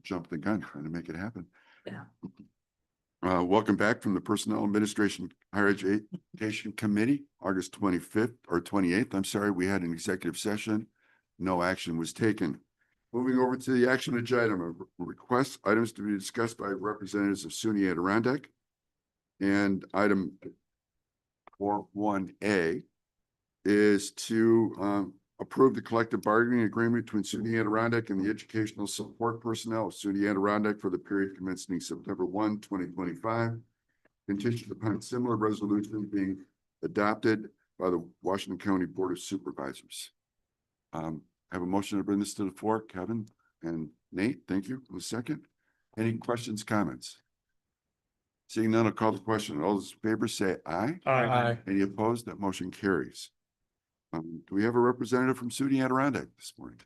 jumped the gun trying to make it happen. Yeah. Welcome back from the Personnel Administration Higher Education Committee, August 25th or 28th. I'm sorry, we had an executive session. No action was taken. Moving over to the action agenda, request items to be discussed by representatives of SUNY Adirondack. And item 4.1A is to approve the collective bargaining agreement between SUNY Adirondack and the educational support personnel of SUNY Adirondack for the period commencing September 1, 2025, contingent upon similar resolution being adopted by the Washington County Board of Supervisors. I have a motion to bring this to the floor. Kevin and Nate, thank you. A second. Any questions, comments? Seeing none, I'll call the question. All those in favor say aye. Aye. Any opposed? That motion carries. Do we have a representative from SUNY Adirondack this morning?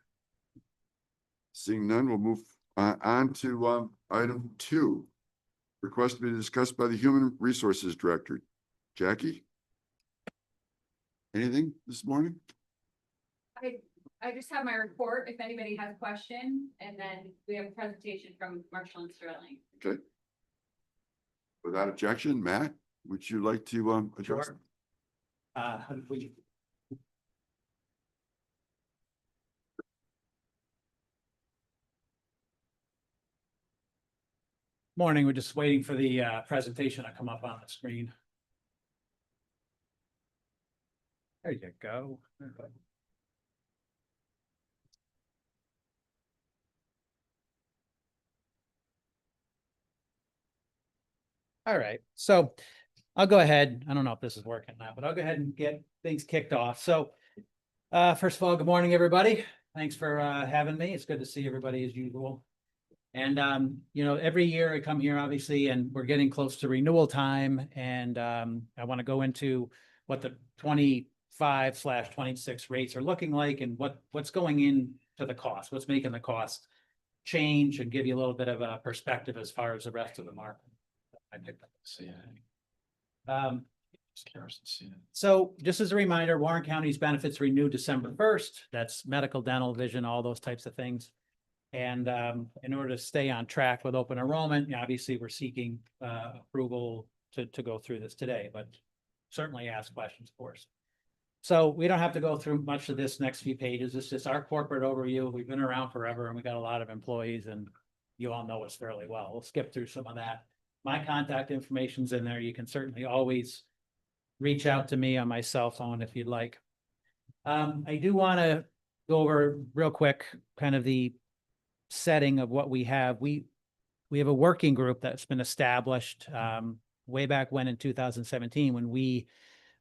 Seeing none, we'll move on to item 2. Request to be discussed by the Human Resources Director. Jackie? Anything this morning? I just have my report if anybody has a question, and then we have a presentation from Marshall and Sterling. Okay. Without objection, Matt, would you like to address? Sure. Morning, we're just waiting for the presentation to come up on the screen. There you go. All right, so I'll go ahead. I don't know if this is working now, but I'll go ahead and get things kicked off. So first of all, good morning, everybody. Thanks for having me. It's good to see everybody as usual. And, you know, every year I come here, obviously, and we're getting close to renewal time. And I want to go into what the 25/26 rates are looking like and what's going into the cost, what's making the cost change, and give you a little bit of a perspective as far as the rest of the market. I picked up the CA. So just as a reminder, Warren County's benefits renew December 1st. That's medical, dental, vision, all those types of things. And in order to stay on track with open enrollment, obviously we're seeking approval to go through this today, but certainly ask questions, of course. So we don't have to go through much of this next few pages. It's just our corporate overview. We've been around forever and we got a lot of employees and you all know us fairly well. We'll skip through some of that. My contact information's in there. You can certainly always reach out to me on my cell phone if you'd like. I do want to go over real quick kind of the setting of what we have. We have a working group that's been established way back when in 2017 when we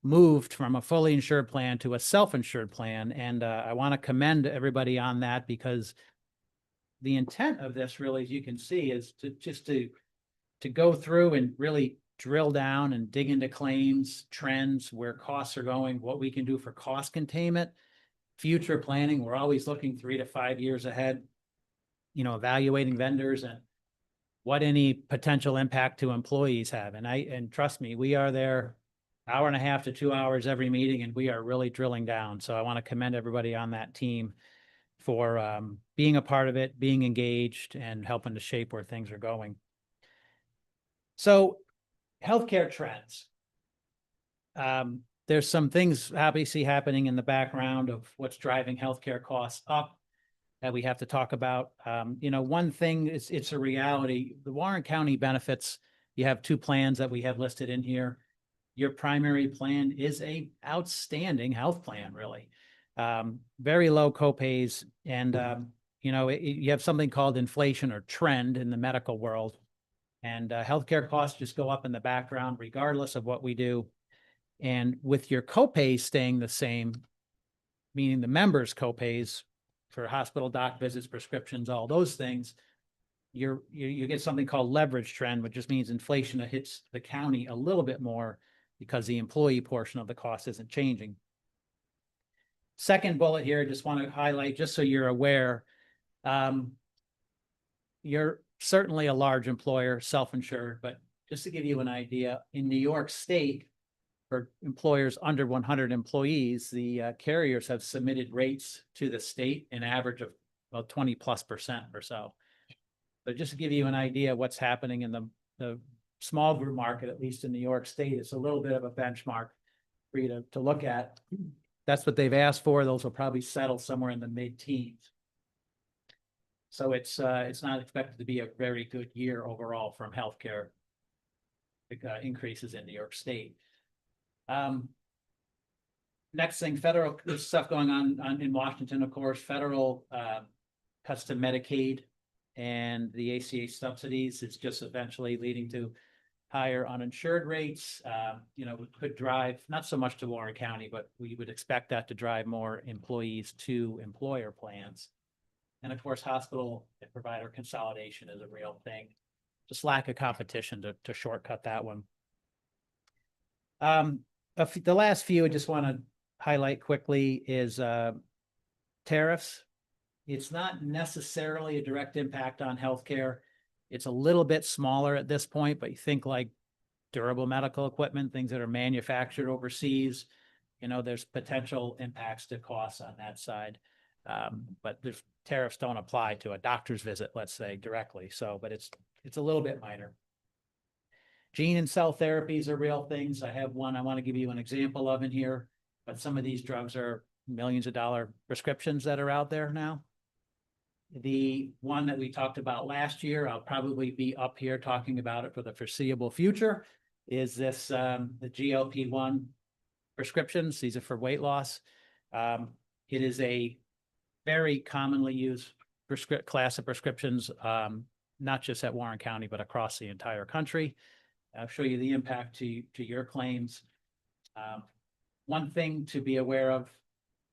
moved from a fully insured plan to a self-insured plan. And I want to commend everybody on that because the intent of this really, as you can see, is to go through and really drill down and dig into claims, trends, where costs are going, what we can do for cost containment, future planning. We're always looking 3 to 5 years ahead, you know, evaluating vendors and what any potential impact to employees have. And trust me, we are there 1.5 to 2 hours every meeting, and we are really drilling down. So I want to commend everybody on that team for being a part of it, being engaged, and helping to shape where things are going. So healthcare trends. There's some things obviously happening in the background of what's driving healthcare costs up that we have to talk about. You know, one thing is it's a reality. The Warren County benefits, you have 2 plans that we have listed in here. Your primary plan is a outstanding health plan, really. Very low copays. And, you know, you have something called inflation or trend in the medical world. And healthcare costs just go up in the background, regardless of what we do. And with your copays staying the same, meaning the members' copays for hospital doc visits, prescriptions, all those things, you get something called leverage trend, which just means inflation hits the county a little bit more because the employee portion of the cost isn't changing. Second bullet here, I just want to highlight, just so you're aware, you're certainly a large employer, self-insured, but just to give you an idea, in New York State, for employers under 100 employees, the carriers have submitted rates to the state, an average of about 20+% or so. But just to give you an idea of what's happening in the small group market, at least in New York State, it's a little bit of a benchmark for you to look at. That's what they've asked for. Those will probably settle somewhere in the mid-teens. So it's not expected to be a very good year overall from healthcare increases in New York State. Next thing, federal, there's stuff going on in Washington, of course, federal cuts to Medicaid and the ACA subsidies is just eventually leading to higher uninsured rates. You know, it could drive, not so much to Warren County, but we would expect that to drive more employees to employer plans. And of course, hospital and provider consolidation is a real thing. Just lack of competition to shortcut that one. The last few I just want to highlight quickly is tariffs. It's not necessarily a direct impact on healthcare. It's a little bit smaller at this point, but you think like durable medical equipment, things that are manufactured overseas, you know, there's potential impacts to costs on that side. But there's tariffs don't apply to a doctor's visit, let's say, directly. So, but it's a little bit minor. Gene and cell therapies are real things. I have one I want to give you an example of in here, but some of these drugs are millions of dollar prescriptions that are out there now. The one that we talked about last year, I'll probably be up here talking about it for the foreseeable future, is this the GLP-1 prescriptions. These are for weight loss. It is a very commonly used class of prescriptions, not just at Warren County, but across the entire country. I'll show you the impact to your claims. One thing to be aware of,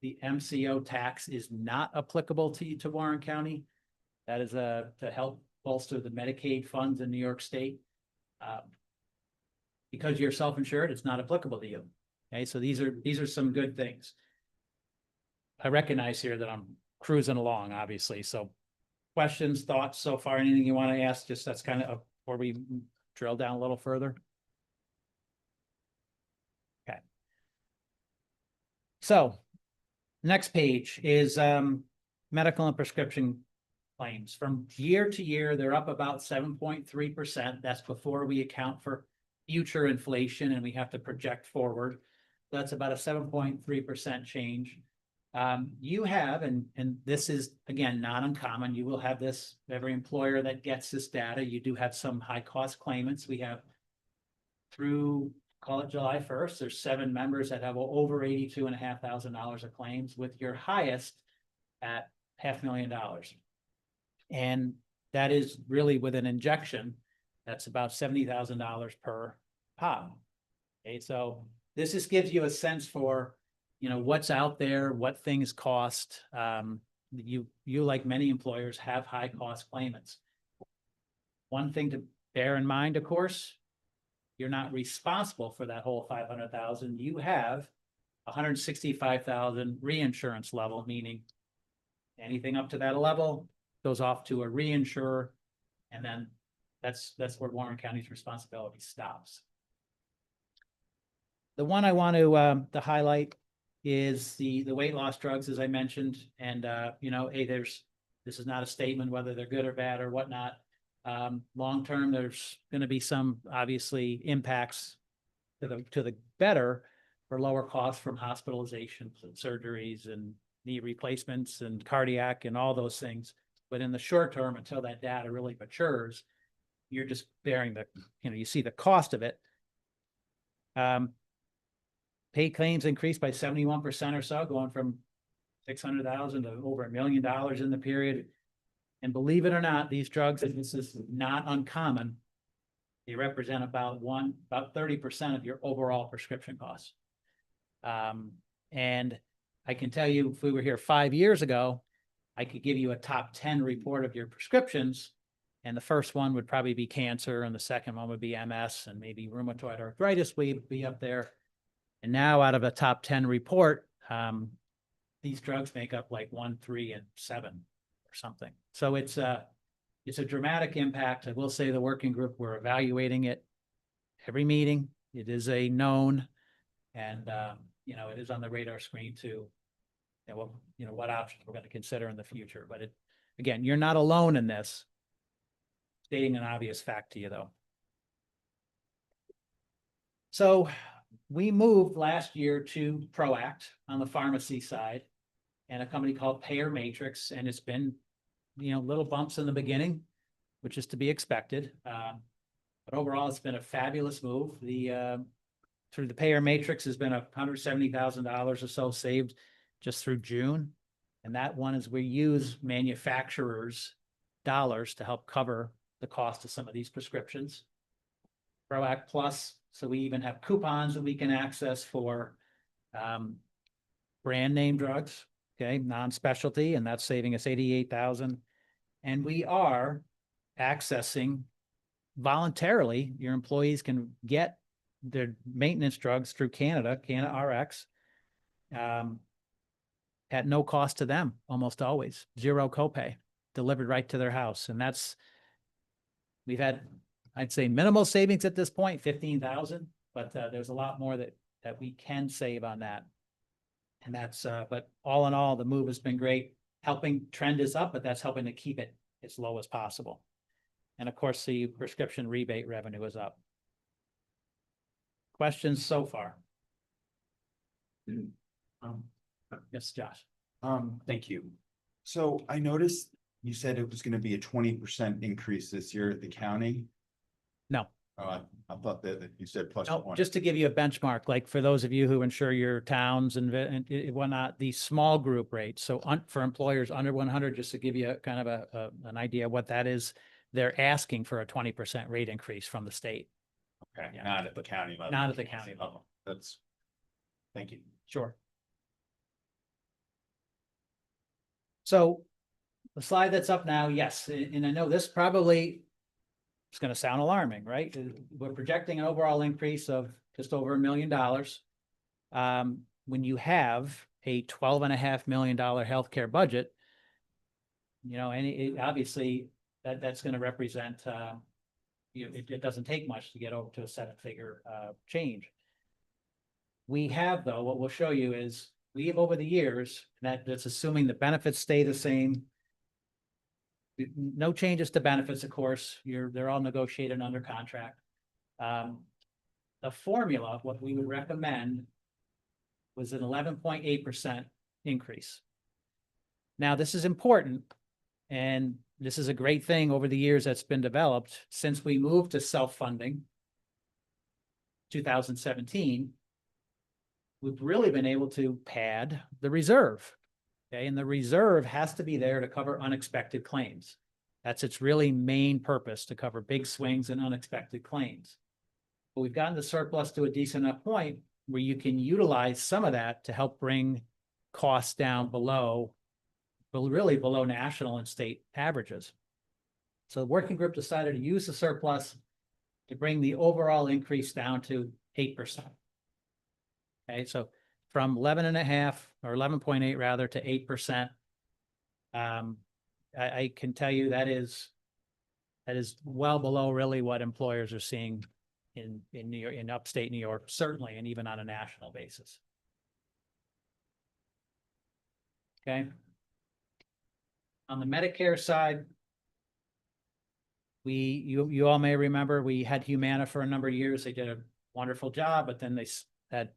the MCO tax is not applicable to Warren County. That is to help bolster the Medicaid funds in New York State. Because you're self-insured, it's not applicable to you. Okay, so these are some good things. I recognize here that I'm cruising along, obviously. So questions, thoughts so far, anything you want to ask? Just that's kind of before we drill down a little further. Okay. So next page is medical and prescription claims. From year to year, they're up about 7.3%. That's before we account for future inflation and we have to project forward. That's about a 7.3% change. You have, and this is, again, not uncommon, you will have this, every employer that gets this data, you do have some high cost claimants. We have through, call it July 1st, there's 7 members that have over $82,500 of claims, with your highest at $500,000. And that is really with an injection, that's about $70,000 per pop. Okay, so this just gives you a sense for, you know, what's out there, what things cost. You like many employers have high cost claimants. One thing to bear in mind, of course, you're not responsible for that whole $500,000. You have $165,000 reinsurance level, meaning anything up to that level goes off to a reinsurer, and then that's where Warren County's responsibility stops. The one I want to highlight is the weight loss drugs, as I mentioned, and you know, this is not a statement whether they're good or bad or whatnot. Long term, there's going to be some obviously impacts to the better for lower costs from hospitalizations and surgeries and knee replacements and cardiac and all those things. But in the short term, until that data really matures, you're just bearing the, you know, you see the cost of it. Paid claims increased by 71% or so, going from 600,000 to over $1 million in the period. And believe it or not, these drugs, and this is not uncommon, they represent about 30% of your overall prescription costs. And I can tell you, if we were here 5 years ago, I could give you a top 10 report of your prescriptions. And the first one would probably be cancer, and the second one would be MS, and maybe rheumatoid arthritis would be up there. And now out of a top 10 report, these drugs make up like 1, 3, and 7 or something. So it's a dramatic impact. I will say the working group, we're evaluating it every meeting. It is a known, and you know, it is on the radar screen too. You know, what options we're going to consider in the future. But again, you're not alone in this. stating an obvious fact to you, though. So we moved last year to Proact on the pharmacy side and a company called Payer Matrix, and it's been, little bumps in the beginning, which is to be expected. But overall, it's been a fabulous move. Through the Payer Matrix has been $170,000 or so saved just through June. And that one is we use manufacturers' dollars to help cover the cost of some of these prescriptions. Proact Plus, so we even have coupons that we can access for brand name drugs, okay, non-specialty, and that's saving us $88,000. And we are accessing voluntarily, your employees can get their maintenance drugs through Canada RX, at no cost to them, almost always, zero copay, delivered right to their house. And we've had, I'd say, minimal savings at this point, 15,000, but there's a lot more that we can save on that. And that's, but all in all, the move has been great. Helping trend is up, but that's helping to keep it as low as possible. And of course, the prescription rebate revenue is up. Questions so far? Yes, Josh. Thank you. So I noticed you said it was going to be a 20% increase this year at the county. No. I thought that you said plus No, 20. just to give you a benchmark, like for those of you who insure your towns and whatnot, the small group rate. So for employers under 100, just to give you a kind of an idea of what that is, they're asking for a 20% rate increase from the state. Okay, Yeah. not at the county level. Not at the county level. Thank you. Sure. So the slide that's up now, yes, and I know this probably is going to sound alarming, right? We're projecting an overall increase of just over $1 million. When you have a $12.5 million healthcare budget, obviously that's going to represent, it doesn't take much to get over to a seven-figure change. We have, though, what we'll show you is we have over the years, that's assuming the benefits stay the same. No changes to benefits, of course. They're all negotiated under contract. The formula, what we would recommend was an 11.8% increase. Now, this is important, and this is a great thing over the years that's been developed since we moved to self-funding 2017. We've really been able to pad the reserve. Okay, and the reserve has to be there to cover unexpected claims. That's its really main purpose, to cover big swings and unexpected claims. But we've gotten the surplus to a decent enough point where you can utilize some of that to help bring costs down below national and state averages. So the working group decided to use the surplus to bring the overall increase down to 8%. Okay, so from 11.5 or 11.8 rather to 8%. I can tell you that is well below really what employers are seeing in New York, in upstate New York, certainly, and even on a national basis. Okay. On the Medicare side, you all may remember we had Humana for a number of years. They did a wonderful job, but then they had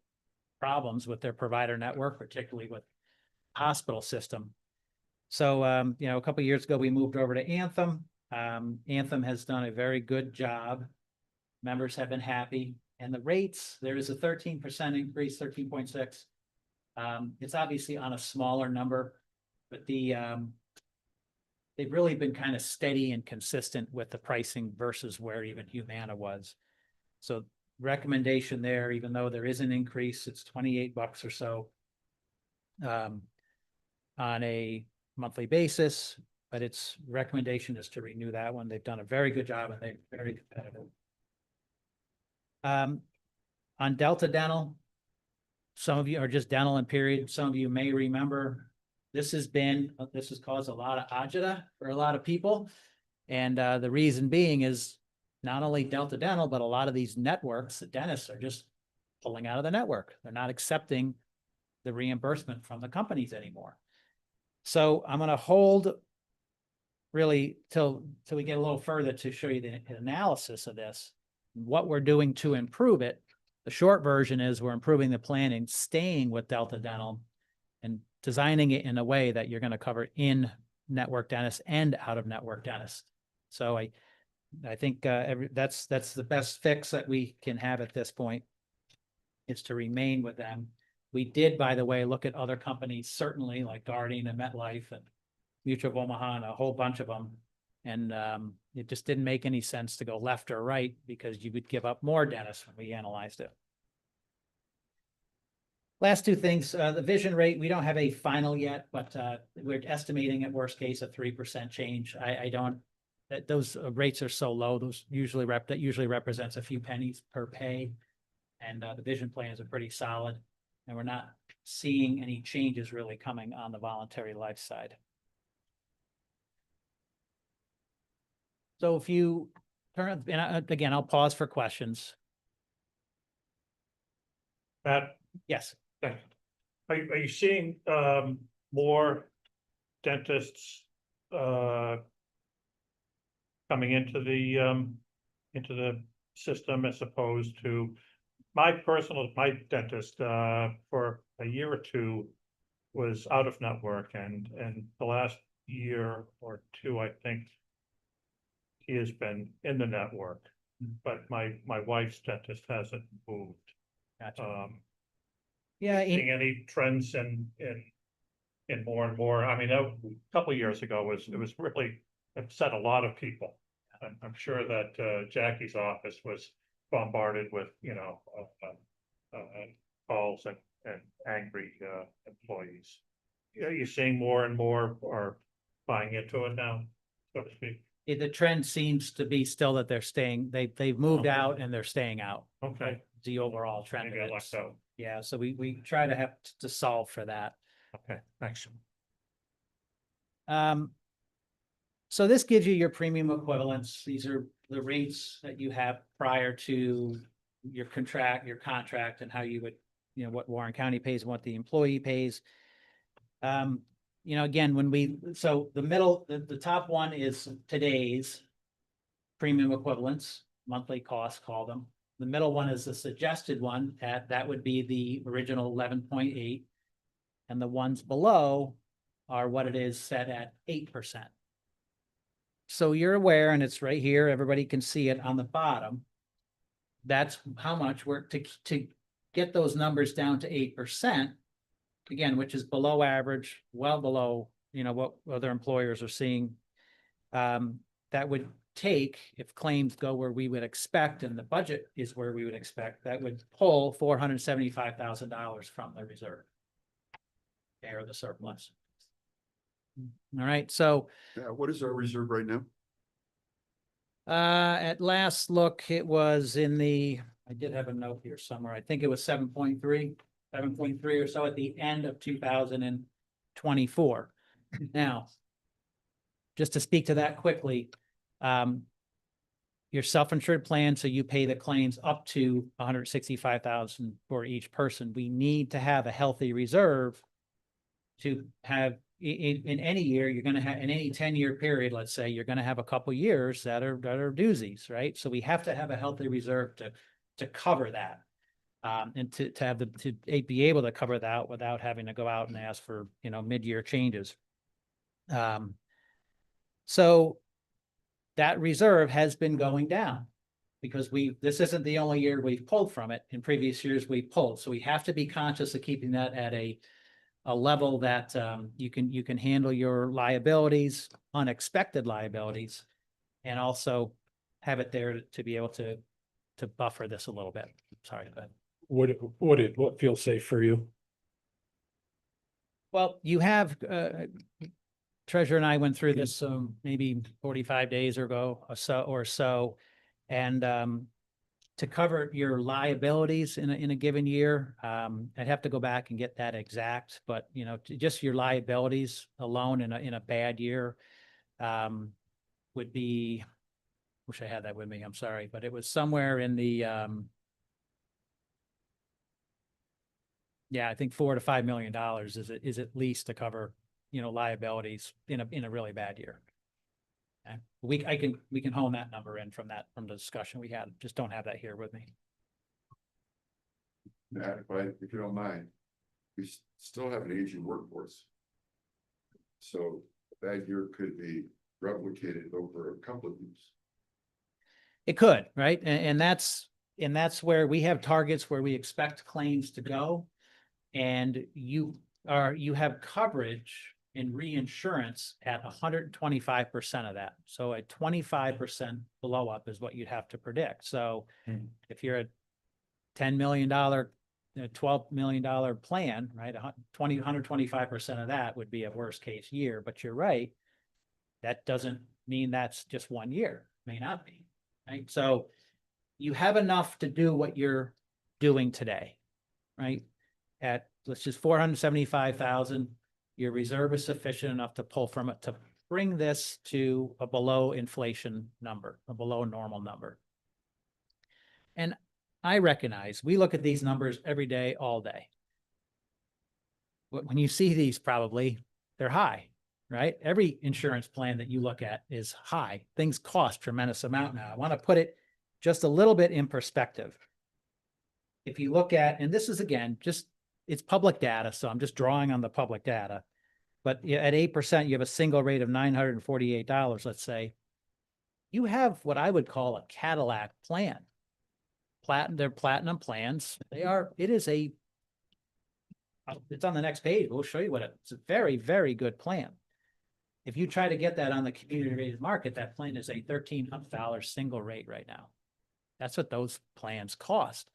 problems with their provider network, particularly with hospital system. So, a couple of years ago, we moved over to Anthem. Anthem has done a very good job. Members have been happy. And the rates, there is a 13% increase, 13.6. It's obviously on a smaller number, but they've really been kind of steady and consistent with the pricing versus where even Humana was. So recommendation there, even though there is an increase, it's $28 or so on a monthly basis, but its recommendation is to renew that one. They've done a very good job and they're very competitive. On Delta Dental, some of you are just dental and period. Some of you may remember this has caused a lot of agita for a lot of people. And the reason being is not only Delta Dental, but a lot of these networks, the dentists are just pulling out of the network. They're not accepting the reimbursement from the companies anymore. So I'm going to hold really till we get a little further to show you the analysis of this, what we're doing to improve it. The short version is we're improving the planning, staying with Delta Dental and designing it in a way that you're going to cover in network dentists and out of network dentists. So I think that's the best fix that we can have at this point, is to remain with them. We did, by the way, look at other companies, certainly like Guardian and MetLife and Mutual of Omaha and a whole bunch of them. And it just didn't make any sense to go left or right because you would give up more dentists when we analyzed it. Last two things, the vision rate, we don't have a final yet, but we're estimating at worst case a 3% change. I don't, those rates are so low, that usually represents a few pennies per pay. And the vision plans are pretty solid, and we're not seeing any changes really coming on the voluntary life side. So if you turn, and again, I'll pause for questions. Matt, Yes. thanks. Are you seeing more dentists coming into the system as opposed to my dentist for a year or two was out of network, and the last year or two, I think he has been in the network, but my wife's dentist hasn't moved. Gotcha. Yeah. Seeing any trends in more and more? I mean, a couple of years ago it was really upset a lot of people. I'm sure that Jackie's office was bombarded with, calls and angry employees. Are you seeing more and more are buying into it now, so to speak? The trend seems to be still that they're staying, they've moved Okay. out and they're staying out. Okay. The overall trend. Maybe I of it. lucked out. Yeah, so we try to have to solve for that. Okay, thanks. So this gives you your premium equivalents. These are the rates that you have prior to your contract and how you would, what Warren County pays and what the employee pays. Again, the top one is today's premium equivalents, monthly costs, call them. The middle one is the suggested one, that would be the original 11.8. And the ones below are what it is set at 8%. So you're aware, and it's right here, everybody can see it on the bottom. That's how much we're to get those numbers down to 8%, again, which is below average, well below, what other employers are seeing. That would take, if claims go where we would expect, and the budget is where we would expect, that would pull $475,000 from the reserve. Or the surplus. All right, so What is our reserve right now? at last look, it was in I did have a note here somewhere. I think it was 7.3 or so at the end of 2024. Now, just to speak to that quickly, your self-insured plan, so you pay the claims up to $165,000 for each person. We need to have a healthy reserve to have in any year, you're going to have in any 10-year period, let's say, you're going to have a couple years that are doozies, right? So we have to have a healthy reserve to cover that, and to be able to cover that without having to go out and ask for mid-year changes. So that reserve has been going down because this isn't the only year we've pulled from it. In previous years we pulled, so we have to be conscious of keeping that at a level that you can handle your liabilities, unexpected liabilities, and also have it there to be able to buffer this a little bit. Sorry, but What feels safe for you? well, you have Treasurer and I went through this maybe 45 days ago or so, and to cover your liabilities in a given year, I'd have to go back and get that exact, but just your liabilities alone in a bad year would be, wish I had that with me, I'm sorry, but it was somewhere in the I think $4 to $5 million is at least to cover liabilities in a really bad year. Okay. We can hone that number in from the discussion we had, just don't have that here with me. Matt, if you don't mind, we still have an aging workforce. So that year could be replicated over a couple of years. It could, right? And that's where we have targets where we expect claims to go. And you have coverage in reinsurance at 125% of that. So a 25% blow up is what you'd have to predict. So if you're a $10 million, $12 million plan, right? 125% of that would be a worst case year, but you're right. That doesn't mean that's just 1 year, may not be, right? So you have enough to do what you're doing today, right? At, let's just 475,000, your reserve is sufficient enough to pull from it to bring this to a below inflation number, a below normal number. And I recognize we look at these numbers every day, all day. When you see these, probably they're high, right? Every insurance plan that you look at is high. Things cost tremendous amount now. I want to put it just a little bit in perspective. If you look at, and this is again, just it's public data, so I'm just drawing on the public data. But at 8%, you have a single rate of $948, let's say. You have what I would call a Cadillac plan. They're platinum plans. It's on the next page. We'll show you it's a very, very good plan. If you try to get that on the community rated market, that plan is a $1,300 single rate right now. That's what those plans cost.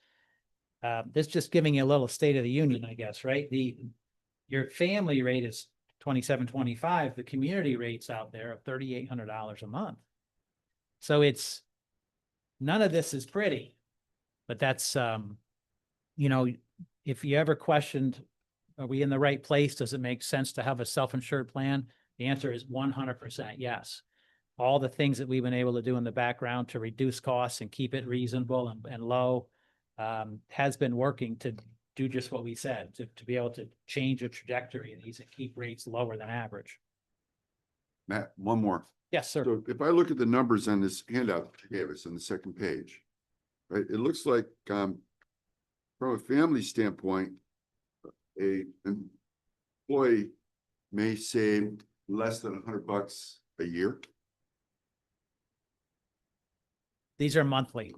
This just giving you a little state of the union, I guess, right? Your family rate is $2,725. The community rates out there are $3,800 a month. So none of this is pretty, but that's, if you ever questioned, are we in the right place? Does it make sense to have a self-insured plan? The answer is 100% yes. All the things that we've been able to do in the background to reduce costs and keep it reasonable and low has been working to do just what we said, to be able to change the trajectory of these and keep rates lower than average. Matt, one more. Yes, sir. So if I look at the numbers on this handout that you gave us on the second page, right, it looks like from a family standpoint, an employee may save less than $100 a year. These are monthly.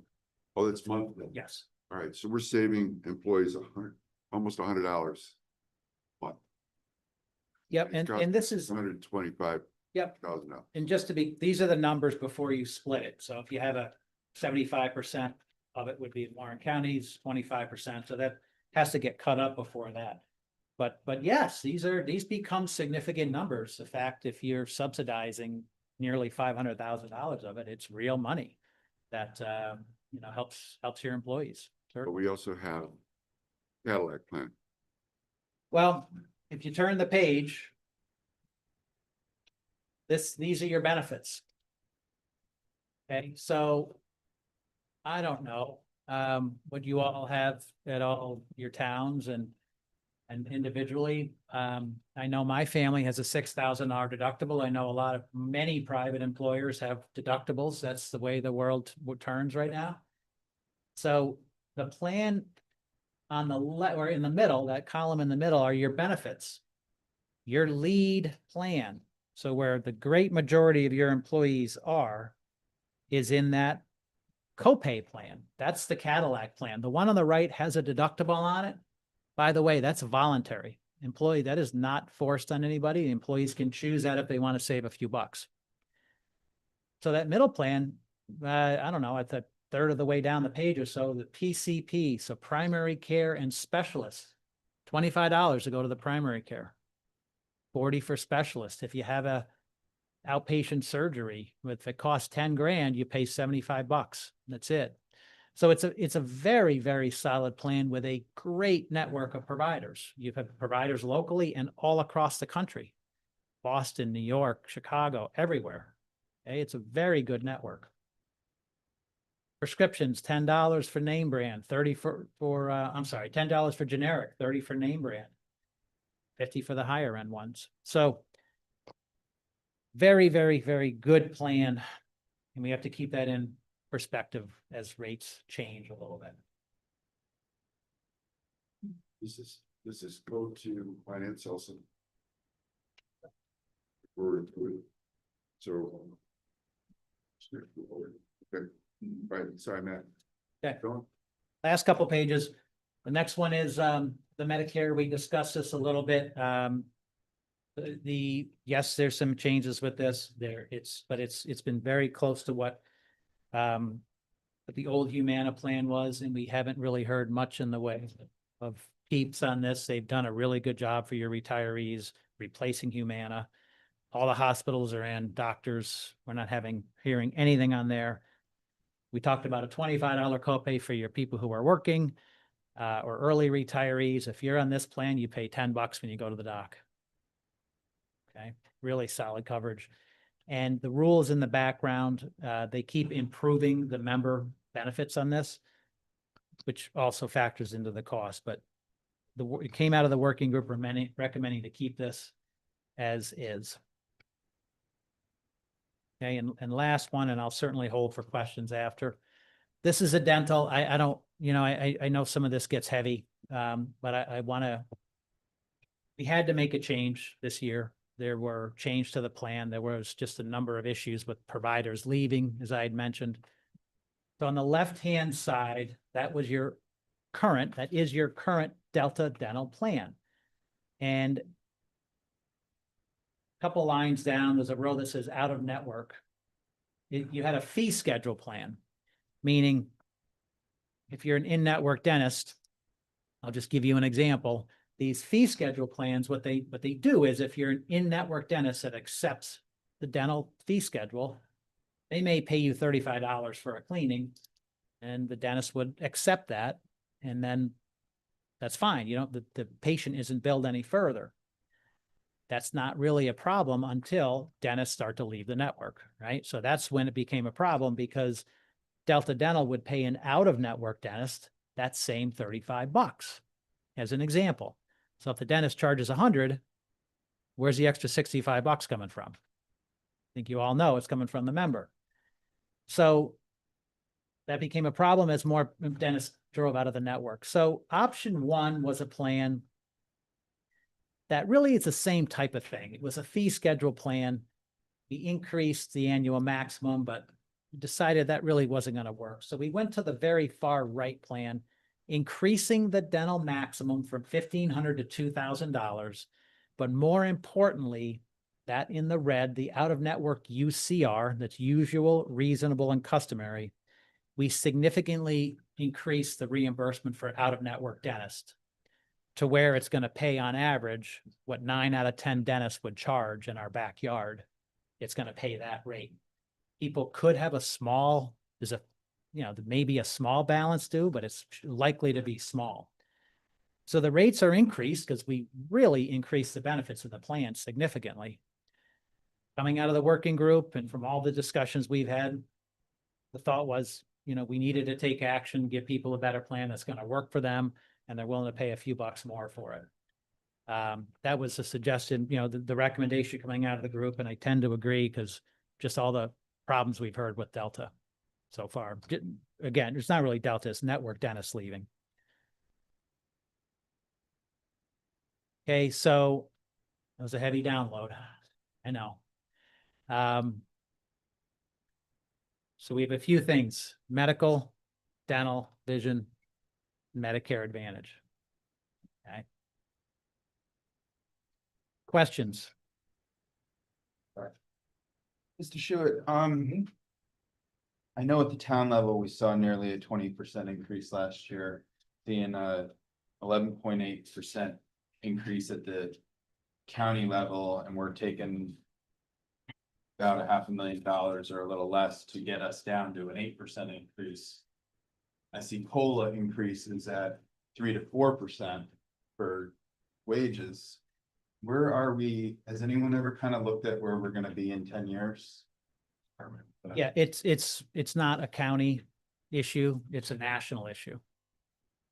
Oh, that's monthly. Yes. All right, so we're saving employees almost $100 a month. Yep. And this is, $125,000. yep. And just to be, these are the numbers before you split it. So if you have a 75% of it would be in Warren County's 25%. So that has to get cut up before that. But yes, these become significant numbers. The fact, if you're subsidizing nearly $500,000 of it, it's real money that, helps your employees. But we also have Cadillac plan. Well, if you turn the page, these are your benefits. Okay, so I don't know what you all have at all your towns and individually. I know my family has a $6,000 deductible. I know many private employers have deductibles. That's the way the world turns right now. So the plan on the left or in the middle, that column in the middle are your benefits, your lead plan. So where the great majority of your employees is in that copay plan. That's the Cadillac plan. The one on the right has a deductible on it. By the way, that's voluntary. Employee, that is not forced on anybody. The employees can choose that if they want to save a few bucks. So that middle plan, I don't know, at the third of the way down the page or so, the PCP, so primary care and specialists, $25 to go to the primary care, $40 for specialist. If you have a outpatient surgery, if it costs 10 grand, you pay $75. That's it. So it's a very, very solid plan with a great network of providers. You have providers locally and all across the country, Boston, New York, Chicago, everywhere. Okay, it's a very good network. Prescriptions, $10 for name brand, $10 for generic, $30 for name brand, $50 for the higher end ones. So very, very, very good plan. And we have to keep that in perspective as rates change a little bit. This is go to finance also. Or, so. Okay, right, sorry, Matt. Okay. Go on. Last couple pages. The next one is the Medicare. We discussed this a little bit. Yes, there's some changes with this there. It's been very close to what the old Humana plan was, and we haven't really heard much in the way of peeps on this. They've done a really good job for your retirees, replacing Humana. All the hospitals are in, doctors, we're not hearing anything on there. We talked about a $25 copay for your people who are working or early retirees. If you're on this plan, you pay $10 when you go to the doc. Okay, really solid coverage. And the rules in the background, they keep improving the member benefits on this, which also factors into the cost. But it came out of the working group recommending to keep this as is. Okay, and last one, and I'll certainly hold for questions after. This is a dental. I don't, I know some of this gets heavy, but I want to, we had to make a change this year. There were changes to the plan. There was just a number of issues with providers leaving, as I had mentioned. So on the left-hand side, that is your current Delta dental plan. And a couple lines down, there's a row that says out of network. You had a fee schedule plan, meaning if you're an in-network dentist, I'll just give you an example. These fee schedule plans, what they do is if you're an in-network dentist that accepts the dental fee schedule, they may pay you $35 for a cleaning, and the dentist would accept that, and then that's fine. The patient isn't billed any further. That's not really a problem until dentists start to leave the network, right? So that's when it became a problem, because Delta Dental would pay an out-of-network dentist that same $35 as an example. So if the dentist charges $100, where's the extra $65 coming from? I think you all know it's coming from the member. So that became a problem as more dentists drove out of the network. So option one was a plan that really is the same type of thing. It was a fee schedule plan. We increased the annual maximum, but decided that really wasn't going to work. So we went to the very far right plan, increasing the dental maximum from $1,500 to $2,000. But more importantly, that in the red, the out-of-network UCR, that's usual, reasonable, and customary, we significantly increased the reimbursement for out-of-network dentists to where it's going to pay on average what 9 out of 10 dentists would charge in our backyard. It's going to pay that rate. People could have a small, maybe a small balance due, but it's likely to be small. So the rates are increased because we really increased the benefits of the plan significantly. Coming out of the working group and from all the discussions we've had, the thought was, we needed to take action, give people a better plan that's going to work for them, and they're willing to pay a few bucks more for it. That was a suggestion, the recommendation coming out of the group, and I tend to agree because just all the problems we've heard with Delta so far. Again, it's not really Delta, it's network dentists leaving. Okay, so that was a heavy download. I know. So we have a few things: medical, dental, vision, Medicare Advantage. Okay. Questions? Mr. Schuett, I know at the town level, we saw nearly a 20% increase last year, seeing a 11.8% increase at the county level, and we're taking about $500,000 or a little less to get us down to an 8% increase. I see COLA increases at 3 to 4% for wages. Where are we? Has anyone ever kind of looked at where we're going to be in 10 years? Yeah, it's not a county issue, it's a national issue,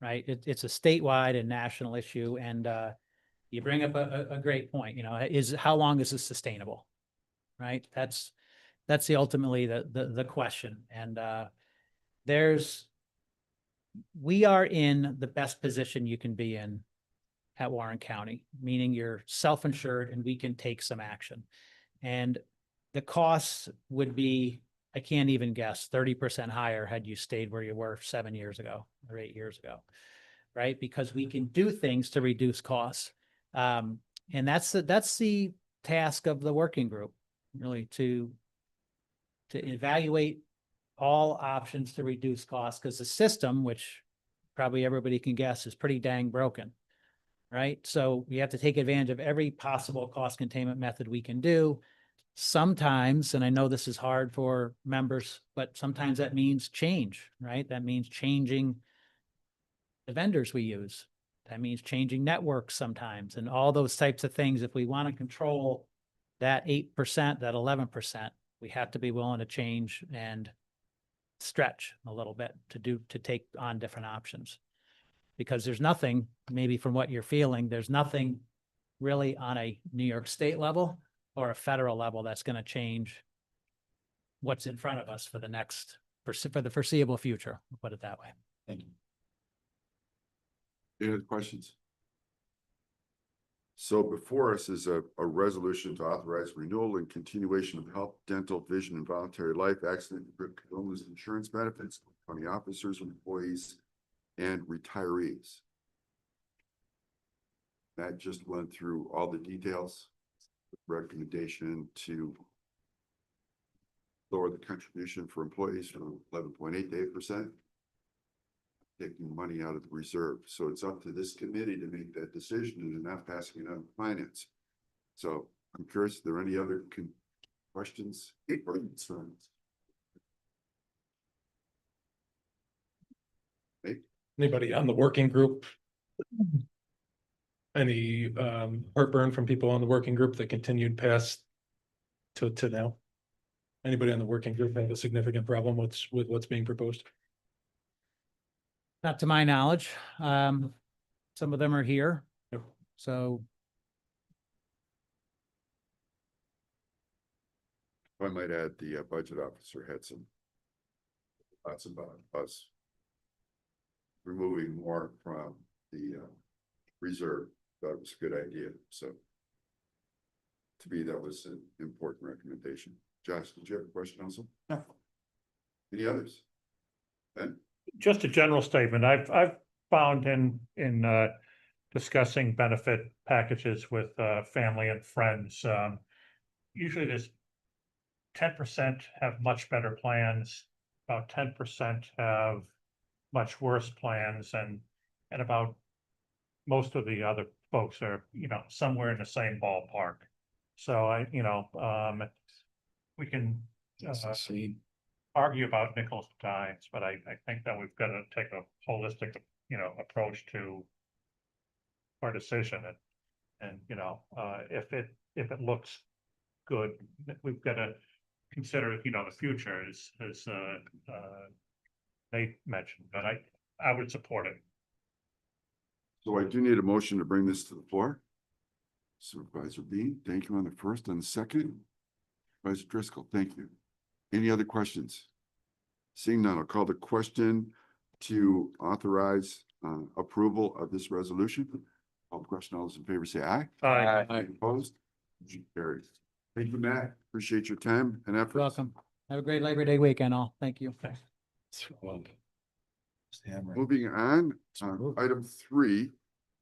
right? It's a statewide and national issue. And you bring up a great point, how long is this sustainable? right? That's ultimately the question. And, we are in the best position you can be in at Warren County, meaning you're self-insured and we can take some action. And the costs would be, I can't even guess, 30% higher had you stayed where you were 7 years ago or 8 years ago, right? Because we can do things to reduce costs. And that's the task of the working group, really, to evaluate all options to reduce costs, because the system, which probably everybody can guess, is pretty dang broken. Right? So we have to take advantage of every possible cost containment method we can do. Sometimes, and I know this is hard for members, but sometimes that means change, right? That means changing the vendors we use. That means changing networks sometimes, and all those types of things. If we want to control that 8%, that 11%, we have to be willing to change and stretch a little bit to take on different options. Because there's nothing, maybe from what you're feeling, there's nothing really on a New York State level or a federal level that's going to change what's in front of us for the foreseeable future. We'll put it that way. Thank you. Any other questions? So before us is a resolution to authorize renewal and continuation of health, dental, vision, and voluntary life accident and critical illness insurance benefits for county officers, employees, and retirees. That just went through all the details. Recommendation to lower the contribution for employees from 11.8% to 8%. Taking money out of the reserve. So it's up to this committee to make that decision and not passing it on to finance. So I'm curious, are there any other questions or concerns? Anybody on the working group? Any heartburn from people on the working group that continued past to now? Anybody on the working group have a significant problem with what's being proposed? Not to my knowledge. Some of them are here. Yep. So I might add, the budget officer had some thoughts about us removing more from the reserve. Thought it was a good idea. So to me, that was an important recommendation. Josh, did you have a question also? No. Any others? Ben? Just a general statement. I've found in discussing benefit packages with family and friends, usually there's 10% have much better plans, about 10% have much worse plans, and about most of the other folks are, somewhere in the same ballpark. So we can argue about nickels and dimes, but I think that we've got to take a holistic, approach to our decision, and if it looks good, we've got to consider, the future as Nate mentioned, but I would support it. So I do need a motion to bring this to the floor. Supervisor Bean, thank you on the first and the second. Vice Driscoll, thank you. Any other questions? Seeing none, I'll call the question to authorize approval of this resolution. All the question, all those in favor say aye. Aye. Any opposed? Motion carries. Thank you, Matt. Appreciate your time and effort. welcome. Have a great Labor Day weekend, all. Thank you. Moving on, item 3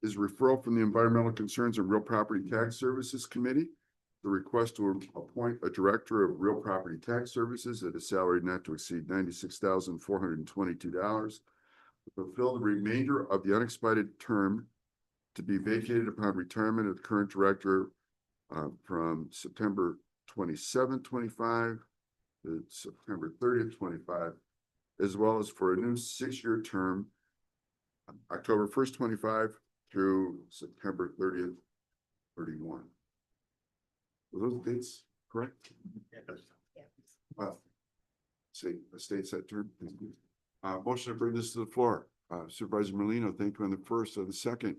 is referral from the Environmental Concerns and Real Property Tax Services Committee. The request to appoint a director of real property tax services at a salary not to exceed $96,422 to fulfill the remainder of the unexpired term to be vacated upon retirement of the current director from September 27th, 25 to September 30th, 25, as well as for a new 6-year term, October 1st, 25 through September 30th, 31. Were those dates correct? Yes. State that term. Motion to bring this to the floor. Supervisor Molino, thank you on the first or the second.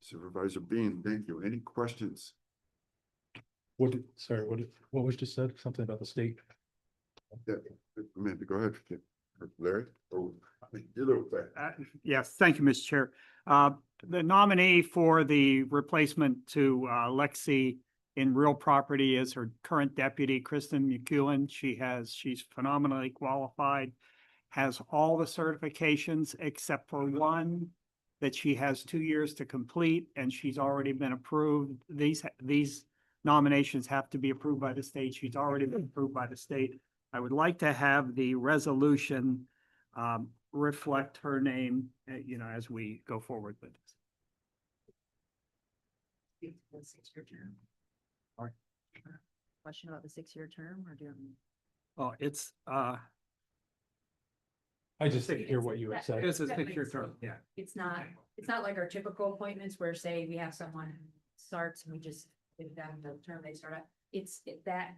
Supervisor Bean, thank you. Any questions? what was just said? Something about the state? Yeah, Amanda, go ahead. Larry? Oh, you're a little fast. Yes, thank you, Mr. Chair. The nominee for the replacement to Lexi in real property is her current deputy, Kristen McEwen. She's phenomenally qualified, has all the certifications except for one that she has 2 years to complete, and she's already been approved. These nominations have to be approved by the state. She's already been approved by the state. I would like to have the resolution reflect her name, as we go forward with this. Question about the 6-year term or do you? Oh, it's, I just didn't hear what you had said. it's a 6-year term, yeah. It's not like our typical appointments where say we have someone who starts and we just give them the term they start at. That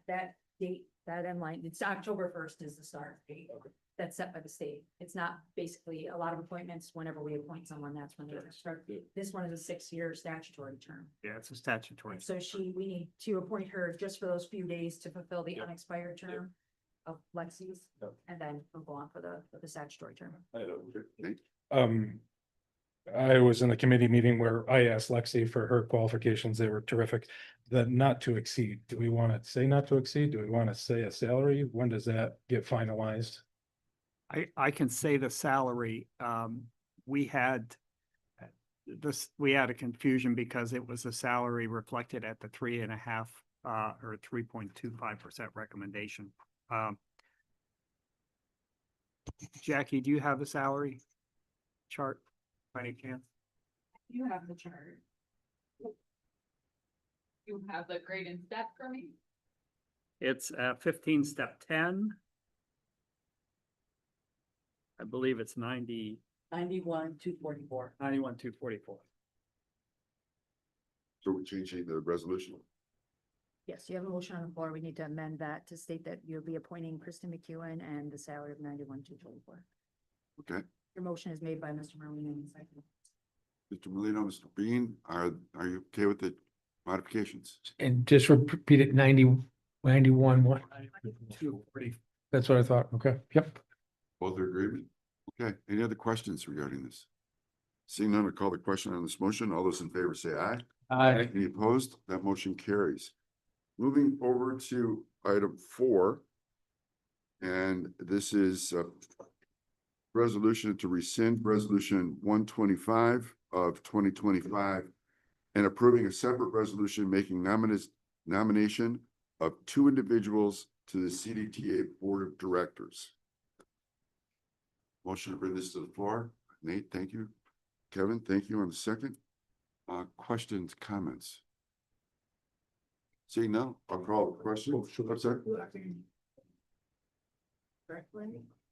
date, that deadline, it's October 1st is the start date. That's set by the state. It's not basically a lot of appointments. Whenever we appoint someone, that's when they start. This one is a 6-year statutory term. Yeah, it's a statutory. So we need to appoint her just for those few days to fulfill the unexpired term of Lexi's. Yep. And then we'll go on for the statutory term. Nate? I was in a committee meeting where I asked Lexi for her qualifications. They were terrific. The not to exceed, do we want to say not to exceed? Do we want to say a salary? When does that get finalized? I can say the salary, we had a confusion because it was a salary reflected at the 3.5 or 3.25% recommendation. Jackie, do you have the salary chart by any chance? You have the chart. You have the grade and step for me? It's 15 step 10. I believe it's 91,244. 91,244. So we're changing the resolution. Yes, you have a motion on the floor. We need to amend that to state that you'll be appointing Kristen McEwen and the salary of 91,244. Okay, Your motion is made by Mr. Marlene and second. Mr. Molino, Mr. Bean, are you okay with the modifications? And just repeat it, 91, what? 240. That's what I thought. Okay, yep. Both are agreement? Okay, any other questions regarding this? Seeing none, I call the question on this motion. All those in favor say aye. Aye. Any opposed? That motion carries. Moving over to item 4. And this is a resolution to rescind resolution 125 of 2025 and approving a separate resolution making nomination of 2 individuals to the CDTA Board of Directors. Motion to bring this to the floor. Nate, thank you. Kevin, thank you on the second. Questions, comments? Seeing none, I'll call the question. I'm sorry.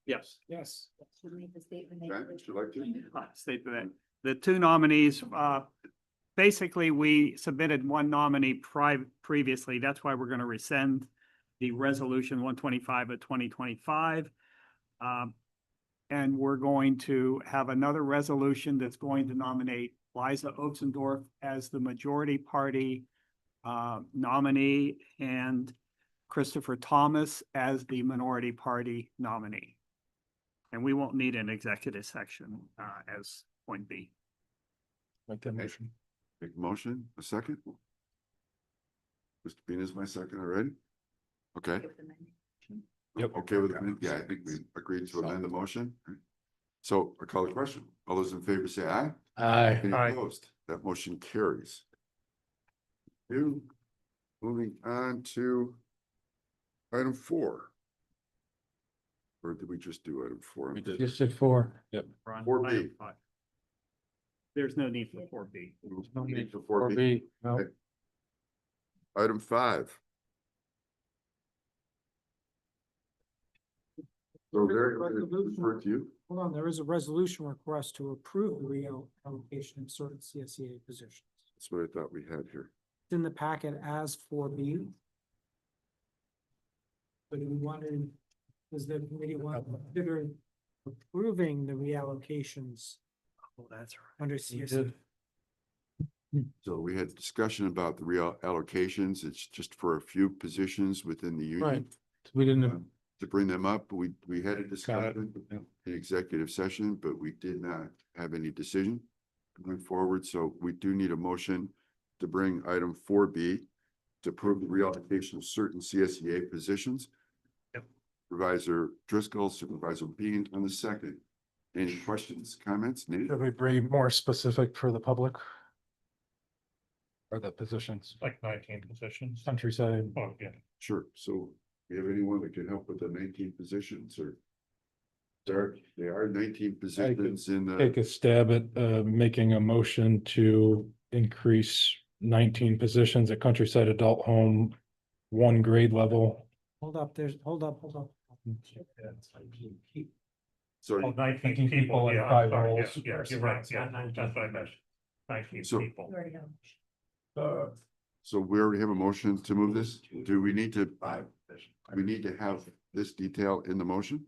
Yes. Yes. Should make the statement. Okay, would you like to? State that the 2 nominees, basically, we submitted 1 nominee previously. That's why we're going to rescind the resolution 125 of 2025. And we're going to have another resolution that's going to nominate Liza Otzendorf as the majority party nominee and Christopher Thomas as the minority party nominee. And we won't need an executive section as point B. Make that motion. Make a motion, a second? Mr. Bean is my second already? Okay. Yep. Okay with it? Yeah, I think we agreed to amend the motion. So I call the question. All those in favor say aye. Aye. Any Aye. opposed? That motion carries. Moving on to item 4. Or did we just do item 4? We just did 4. Yep. We're on 4B. item 5. There's no need for 4B. No need for 4B. No. Okay. Item 5. So there, refer to you. Hold on, there is a resolution request to approve the reallocation of certain CSEA positions. That's what I thought we had here. It's in the packet as 4B. But we wanted, does the committee want to consider approving the reallocations Oh, that's right. under CSEA? So we had discussion about the reallocations. It's just for a few positions within the union. Right. We didn't, To bring them up, we had a discussion Yeah. in executive session, but we did not have any decision going forward. So we do need a motion to bring item 4B to approve the reallocation of certain CSEA positions. Yep. Supervisor Driscoll, Supervisor Bean on the second. Any questions, comments? Nate? should we be more specific for the public? Or the positions, Like 19 positions. countryside, Oh, yeah. Sure. So do you have anyone that can help with the 19 positions or? There are 19 positions in the, take a stab at making a motion to increase 19 positions at Countryside Adult Home, 1 grade level. Hold up, hold up. so Oh, 19 19 people people, and yeah, I'm 5 sorry, yeah, roles. yeah, you're right, yeah, that's what I meant. 19 So- people. You already have. so we already have a motion to move this. Do we need to, we need to have this detail in the motion?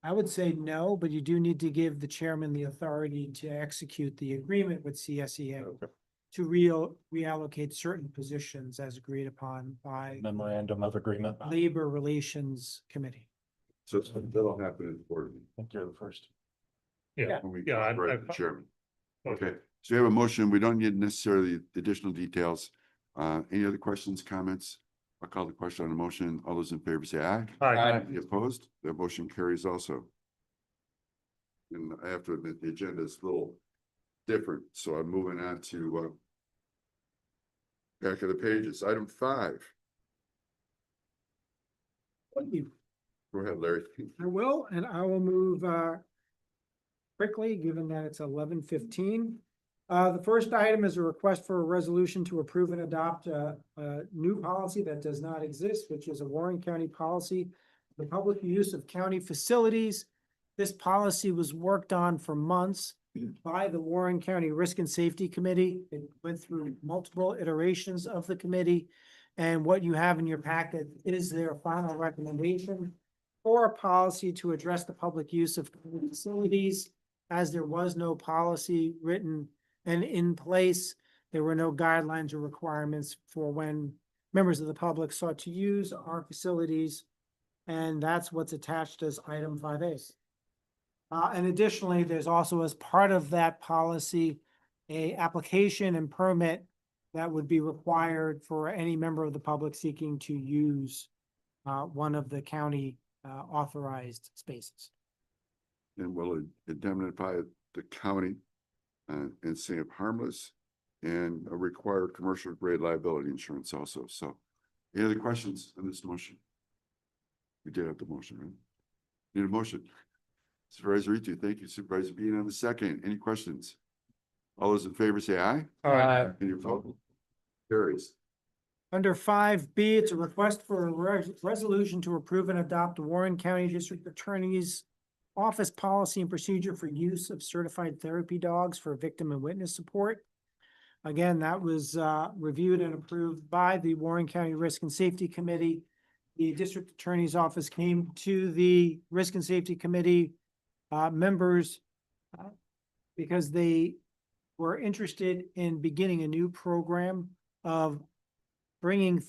I would say no, but you do need to give the chairman the authority to execute the agreement with CSEA to reallocate certain positions as agreed upon by Memorandum of agreement. I Labor Relations Committee. So that'll happen in the board meeting think you're the first. Yeah, when we yeah, authorize the chairman. Okay, so we have a motion. We don't need necessarily additional details. Any other questions, comments? I'll call the question on the motion. All those in favor say aye. Aye. Any opposed? That motion carries also. And I have to admit, the agenda is a little different, so I'm moving on to back of the pages, item 5. Go ahead, Larry. I will, and I will move quickly, given that it's 11:15. The first item is a request for a resolution to approve and adopt a new policy that does not exist, which is a Warren County policy, the public use of county facilities. This policy was worked on for months by the Warren County Risk and Safety Committee. It went through multiple iterations of the committee. And what you have in your packet is their final recommendation for a policy to address the public use of facilities. As there was no policy written and in place, there were no guidelines or requirements for when members of the public sought to use our facilities. And that's what's attached as item 5A. And additionally, there's also as part of that policy, a application and permit that would be required for any member of the public seeking to use one of the county authorized spaces. And will indemnify the county and say it harmless and require commercial grade liability insurance also. So any other questions on this motion? We did have the motion, right? Need a motion. Supervisor Ritu, thank you. Supervisor Bean on the second. Any questions? All those in favor say aye. Aye. Any opposed? Carries. Under 5B, it's a request for a resolution to approve and adopt Warren County District Attorney's Office Policy and Procedure for use of certified therapy dogs for victim and witness support. Again, that was reviewed and approved by the Warren County Risk and Safety Committee. The District Attorney's Office came to the Risk and Safety Committee members because they were interested in beginning a new program of bringing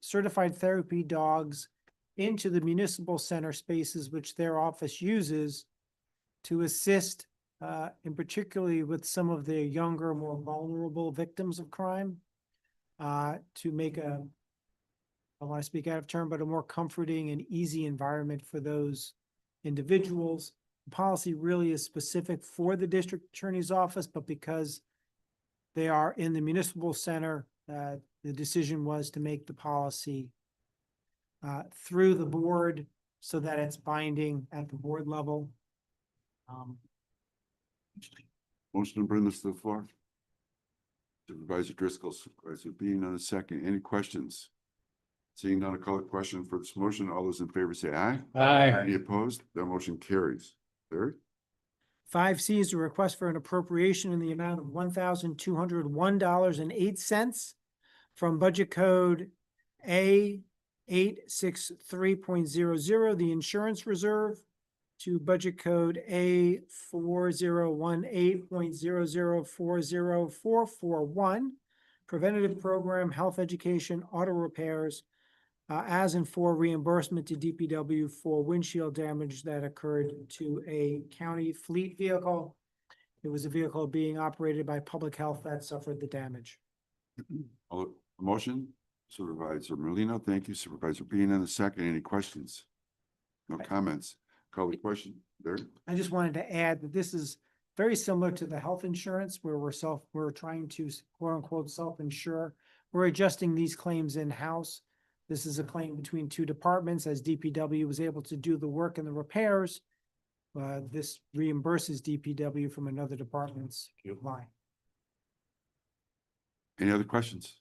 certified therapy dogs into the municipal center spaces, which their office uses to assist in particularly with some of the younger, more vulnerable victims of crime, to make I don't want to speak out of turn, but a more comforting and easy environment for those individuals. The policy really is specific for the district attorney's office, but because they are in the municipal center, the decision was to make the policy through the board so that it's binding at the board level. Motion to bring this to the floor. Supervisor Driscoll, Supervisor Bean on the second. Any questions? Seeing none, I'll call a question for this motion. All those in favor say aye. Any opposed? That motion carries. Larry? 5C is a request for an appropriation in the amount of $1,201.08 from budget code A 863.00, the insurance reserve, to budget code A 4018.0040441, preventative program, health education, auto repairs, as and for reimbursement to DPW for windshield damage that occurred to a county fleet vehicle. It was a vehicle being operated by public health that suffered the damage. Motion, Supervisor Merlino, thank you. Supervisor Bean in the second. Any questions? No comments. Call the question. There. I just wanted to add that this is very similar to the health insurance where we're trying to quote unquote self-insure. We're adjusting these claims in-house. This is a claim between two departments as DPW was able to do the work and the repairs. This reimburses DPW from another department's line. Any other questions?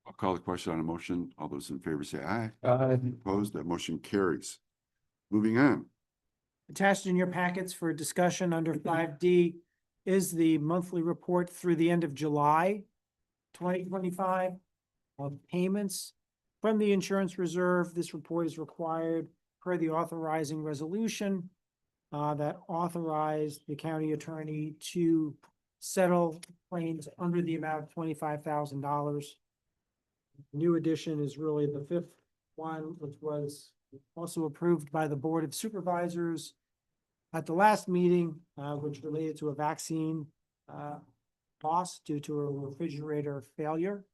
I'll call the question on a motion. All those in favor say aye. Opposed, that motion carries. Moving on. Attached in your packets for discussion under 5D is the monthly report through the end of July 2025 of payments from the insurance reserve. This report is required per the authorizing resolution that authorized the county attorney to settle claims under the amount of $25,000. New addition is really the fifth one, which was also approved by the Board of Supervisors at the last meeting, which related to a vaccine loss due to a refrigerator failure.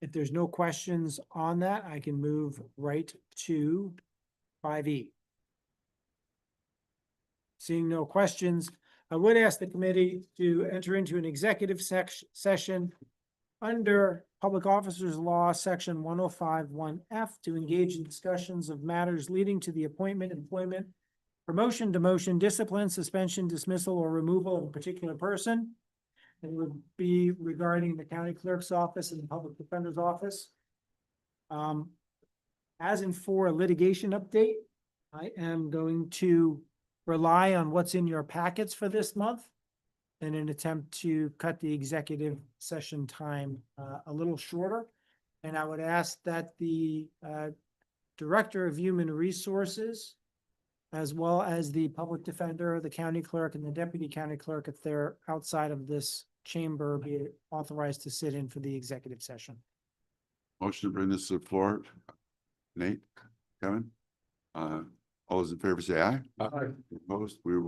If there's no questions on that, I can move right to 5E. Seeing no questions, I would ask the committee to enter into an executive session under Public Officers Law, Section 105(1)(f) to engage in discussions of matters leading to the appointment, employment, promotion, demotion, discipline, suspension, dismissal, or removal of a particular person. It would be regarding the county clerk's office and the public defender's office. As in for a litigation update, I am going to rely on what's in your packets for this month in an attempt to cut the executive session time a little shorter. And I would ask that the Director of Human Resources, as well as the public defender, the county clerk, and the deputy county clerk, if they're outside of this chamber, be authorized to sit in for the executive session. Motion to bring this to the floor. Nate, Kevin, all those in favor say aye. Aye. Opposed, we will